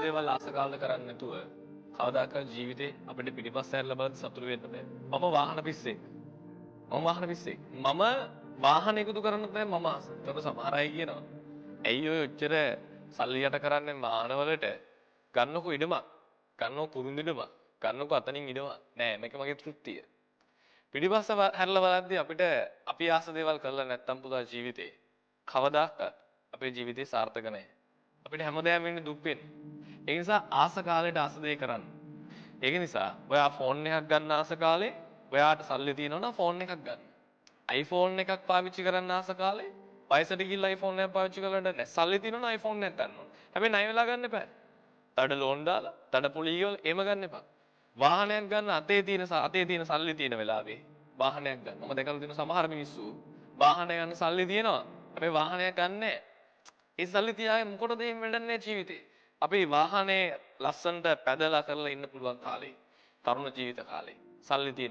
දේවල් ආස කාලන කරන්නේ නැතුව කවදාකවත් ජීවිතේ අපිට පිටිපස්ස හැරලා බලද්දි සතුටු වෙන්න බෑ. මම වාහන පිස්සෙක්. මම වාහන එකතු කරන්න තමයි මම ආස. ඒක සමහර අය කියනවා. ඇයි ඔය ඔච්චර සල්ලි යට කරන්නේ වාහනවලට? ගන්නකො ඉඩමක්. ගන්නකො කුරුඳු ඉඩමක්. ගන්නකො අතනින් ඉඩමක්. නෑ මේක මගේ තෘප්තිය. පිටිපස්ස හැරලා බලද්දි අපිට අපි ආස දේවල් කරලා නැත්තම් පුදා ජීවිතේ කවදාකවත් අපේ ජීවිතේ සාර්ථක නැහැ. අපිට හැමදාම වෙන්නේ දුක් වෙන්නේ. ඒ නිසා ආස කාලේට ආස දේ කරන්න. ඒක නිසා ඔයා ෆෝන් එකක් ගන්න ආස කාලේ ඔයාට සල්ලි තියෙනවා නම් ෆෝන් එකක් ගන්න. iPhone එකක් පාවිච්චි කරන්න ආස කාලේ පයිසට ගිහිල්ලා iPhone එකක් පාවිච්චි කරලා නැහැ. සල්ලි තියෙනවා නම් iPhone එකක් ගන්න ඕන. හැබැයි ණය වෙලා ගන්න එපා. තඩ ලෝන් දාලා තඩ පොලී වල එහෙම ගන්න එපා. වාහනයක් ගන්න අතේ තියෙන සල්ලි තියෙන වෙලාවේ වාහනයක් ගන්න. මම දැකලා තියෙන සමහර මිනිස්සු වාහනය ගන්න සල්ලි තියෙනවා. හැබැයි වාහනයක් ගන්න නැහැ. ඒ සල්ලි තියාගෙන මොකටද එහෙම වෙන්නේ ජීවිතේ? අපි වාහනේ ලස්සනට පැදලා කරලා ඉන්න පුළුවන් කාලේ. තරුණ ජීවිත කාලේ. සල්ලි තියෙන